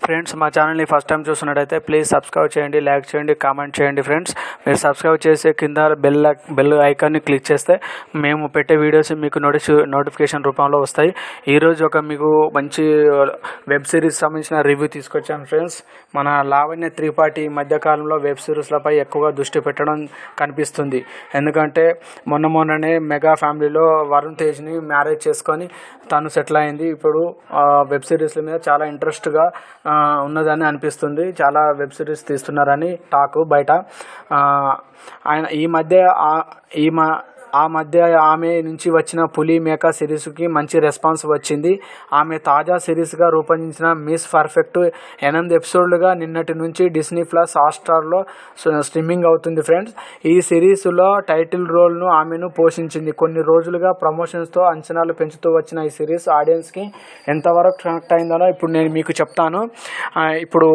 Friends మా ఛానల్ని first time చూస్తున్నట్టయితే ప్లీజ్ సబ్స్క్రైబ్ చేయండి, లైక్ చేయండి, కామెంట్ చేయండి. ఫ్రెండ్స్ మీరు సబ్స్క్రైబ్ చేసే కింద బెల్ ఐకాన్ని క్లిక్ చేస్తే మేము పెట్టే వీడియోస్ మీకు నోటిఫికేషన్ రూపంలో వస్తాయి. ఈరోజు మీకు మంచి వెబ్ సిరీస్ సంబంధించిన రివ్యూ తీసుకొచ్చాను ఫ్రెండ్స్. మన లావణ్య త్రిపాఠి మధ్యకాలంలో వెబ్ సిరీస్లపై ఎక్కువగా దృష్టి పెట్టడం కనిపిస్తుంది. ఎందుకంటే మొన్ననే మెగా ఫ్యామిలీలో వరుణ్ తేజ్ని మ్యారేజ్ చేసుకొని తను సెటిల్ అయింది. ఇప్పుడు వెబ్ సిరీస్ల మీద చాలా ఇంట్రెస్ట్గా ఉన్నదని అనిపిస్తుంది. చాలా వెబ్ సిరీస్ తీస్తున్నారని టాక్ బయట. ఆయన ఆ మధ్య ఆమె నుంచి వచ్చిన పులి మేక సిరీస్కి మంచి రెస్పాన్స్ వచ్చింది. ఆమె తాజా సిరీస్గా రూపొందించిన మిస్ పర్ఫెక్ట్ 8 ఎపిసోడ్లుగా నిన్నటి నుంచి డిస్నీ ప్లస్ హాట్స్టార్లో స్ట్రీమింగ్ అవుతుంది ఫ్రెండ్స్. ఈ సిరీస్లో టైటిల్ రోల్ను ఆమెను పోషించింది. కొన్ని రోజులుగా ప్రమోషన్స్తో అంచనాలు పెంచుతూ వచ్చిన ఈ సిరీస్ ఆడియన్స్కి ఎంతవరకు కనెక్ట్ అయిందో ఇప్పుడు నేను మీకు చెప్తాను. ఇప్పుడు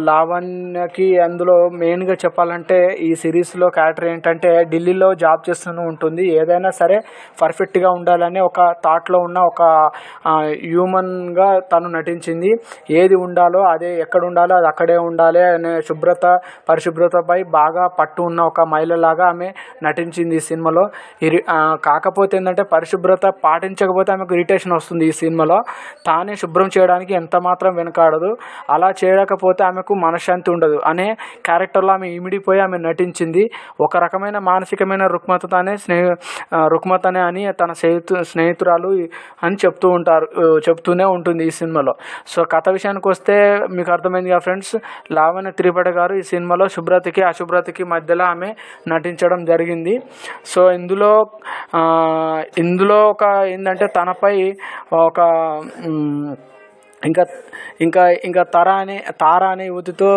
లావణ్యకి అందులో మెయిన్గా చెప్పాలంటే ఈ సిరీస్లో క్యారెక్టర్ ఏంటంటే ఢిల్లీలో జాబ్ చేస్తూ ఉంటుంది. ఏదైనా సరే పర్ఫెక్ట్గా ఉండాలని ఒక థాట్లో ఉన్న ఒక హ్యూమన్గా తను నటించింది. ఏది ఉండాలో అదే, ఎక్కడ ఉండాలో అది అక్కడే ఉండాలి అనే పరిశుభ్రతపై బాగా పట్టు ఉన్న ఒక మహిళలాగా ఆమె నటించింది ఈ సినిమాలో. కాకపోతే ఏంటంటే పరిశుభ్రత పాటించకపోతే ఆమెకు ఇరిటేషన్ వస్తుంది. ఈ సినిమాలో తానే శుభ్రం చేయడానికి ఎంత మాత్రం వెనకాడదు. అలా చేయకపోతే ఆమెకు మనశ్శాంతి ఉండదు అనే క్యారెక్టర్లో ఆమె ఇమిడిపోయి ఆమె నటించింది. ఒక రకమైన మానసికమైన రుగ్మతనే అని తన స్నేహితురాలు అని చెప్తూనే ఉంటుంది ఈ సినిమాలో. సో కథ విషయానికి వస్తే మీకు అర్థమైంది కదా ఫ్రెండ్స్. లావణ్య త్రిపాఠి గారు ఈ సినిమాలో శుభ్రతకి అశుభ్రతకి మధ్యలో ఆమె నటించడం జరిగింది. సో ఇందులో ఒక ఏంటంటే తనపై ఒక ఇంకా తారా అనే యువతితో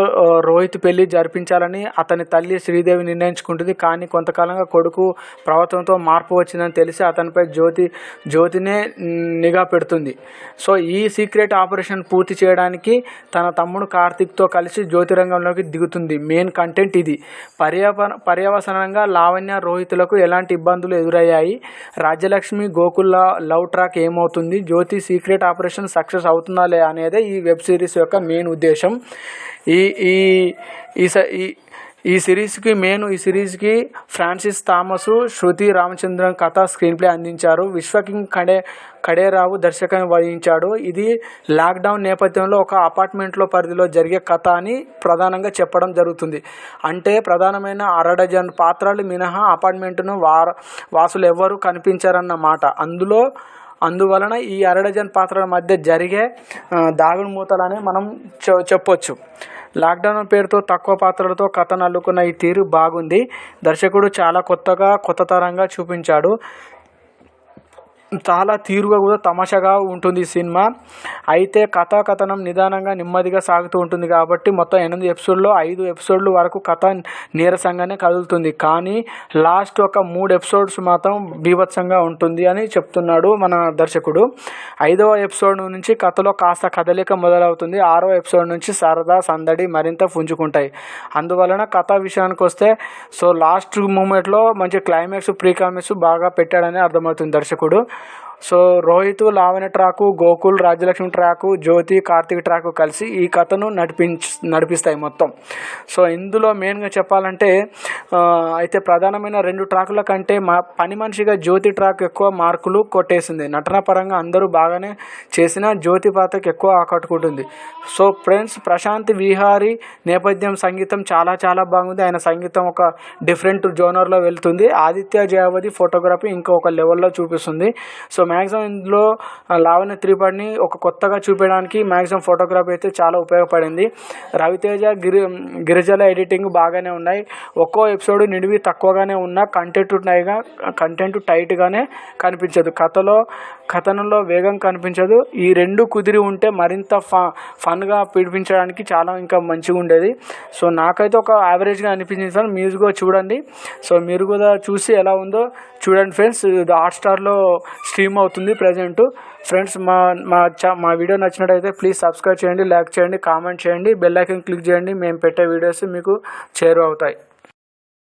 రోహిత్ పెళ్లి జరిపించాలని అతని తల్లి శ్రీదేవి నిర్ణయించుకుంటుంది. కానీ కొంతకాలంగా కొడుకు ప్రవర్తనతో మార్పు వచ్చిందని తెలిసి అతనిపై జ్యోతినే నిఘా పెడుతుంది. సో ఈ సీక్రెట్ ఆపరేషన్ పూర్తి చేయడానికి తన తమ్ముడు కార్తిక్తో కలిసి జ్యోతిరంగంలోకి దిగుతుంది. మెయిన్ కంటెంట్ ఇది. పర్యవసానంగా లావణ్య రోహిత్లకు ఎలాంటి ఇబ్బందులు ఎదురయ్యాయి, రాజ్యలక్ష్మి గోకుల్ లవ్ ట్రాక్ ఏమవుతుంది, జ్యోతి సీక్రెట్ ఆపరేషన్ సక్సెస్ అవుతుందా అనేదే ఈ వెబ్ సిరీస్ యొక్క మెయిన్ ఉద్దేశం. ఈ సిరీస్కి ఫ్రాన్సిస్ థామస్, శృతి రామచంద్రన్ కథ స్క్రీన్ ప్లే అందించారు. విశ్వకింగ్ ఖడేరావు దర్శకత్వం వహించాడు. ఇది లాక్డౌన్ నేపథ్యంలో ఒక అపార్ట్మెంట్లో పరిధిలో జరిగే కథ అని ప్రధానంగా చెప్పడం జరుగుతుంది. అంటే ప్రధానమైన 6 డజన్ పాత్రలు మినహా అపార్ట్మెంట్ను వాసులు ఎవ్వరూ కనిపించారన్నమాట. అందువలన ఈ 6 డజన్ పాత్రల మధ్య జరిగే దాగుడు మూతలని మనం చెప్పొచ్చు. లాక్డౌన్ పేరుతో తక్కువ పాత్రలతో కథను అల్లుకున్న ఈ తీరు బాగుంది. దర్శకుడు చాలా కొత్త తరంగా చూపించాడు. చాలా తీరుగా కూడా తమాషాగా ఉంటుంది ఈ సినిమా. అయితే కథనం నిదానంగా నెమ్మదిగా సాగుతూ ఉంటుంది కాబట్టి మొత్తం 8 ఎపిసోడ్లో 5 ఎపిసోడ్ల వరకు కథ నీరసంగానే కదులుతుంది. కానీ లాస్ట్ ఒక 3 ఎపిసోడ్స్ మాత్రం బీభత్సంగా ఉంటుంది అని చెప్తున్నాడు మన దర్శకుడు. 5వ ఎపిసోడ్ నుంచి కథలో కాస్త కదలిక మొదలవుతుంది. 6వ ఎపిసోడ్ నుంచి సరదా సందడి మరింత పుంజుకుంటాయి. అందువలన కథ విషయానికి వస్తే సో లాస్ట్ మూమెంట్లో మంచి క్లైమాక్స్, ప్రీ క్లైమాక్స్ బాగా పెట్టాడని అర్థమవుతుంది దర్శకుడు. So Rohit, Lavanya track, Gokul, Rajyalakshmi track, Jyothi, Karthik track కలిసి ఈ కథను నడిపిస్తాయి మొత్తం. సో ఇందులో మెయిన్గా చెప్పాలంటే అయితే ప్రధానమైన 2 ట్రాకుల కంటే పని మనిషిగా జ్యోతి ట్రాక్ ఎక్కువ మార్కులు కొట్టేసింది. నటన పరంగా అందరూ బాగానే చేసిన జ్యోతి పాత్రకి ఎక్కువ ఆకట్టుకుంటుంది. సో ఫ్రెండ్స్, ప్రశాంత్ విహారీ నేపథ్యం సంగీతం చాలా బాగుంది. ఆయన సంగీతం ఒక డిఫరెంట్ జోనర్లో వెళ్తుంది. ఆదిత్య జయావతి ఫోటోగ్రఫీ ఇంకొక లెవెల్లో చూపిస్తుంది. సో మ్యాక్సిమం ఇందులో లావణ్య త్రిపాఠిని ఒక కొత్తగా చూపించడానికి మ్యాక్సిమం ఫోటోగ్రఫీ అయితే చాలా ఉపయోగపడింది. రవితేజ, గిరిజల ఎడిటింగ్ బాగానే ఉన్నాయి. ఒక్కో ఎపిసోడ్ నిడివి తక్కువగానే ఉన్న కంటెంట్ టైట్గానే కనిపించదు. కథనంలో వేగం కనిపించదు. ఈ 2 కుదిరి ఉంటే మరింత ఫన్గా పిడిపించడానికి చాలా ఇంకా మంచిగా ఉండేది. సో నాకైతే ఒక యావరేజ్గా అనిపించింది సార్. మీరు కూడా చూడండి. సో మీరు కూడా చూసి ఎలా ఉందో చూడండి ఫ్రెండ్స్. ఇది హాట్స్టార్లో స్ట్రీమ్ అవుతుంది ప్రజెంట్. ఫ్రెండ్స్ మా వీడియో నచ్చినట్టయితే ప్లీజ్ సబ్స్క్రైబ్ చేయండి, లైక్ చేయండి, కామెంట్ చేయండి, బెల్ ఐకాన్ క్లిక్ చేయండి. మేము పెట్టే వీడియోస్ మీకు చేరువవుతాయి.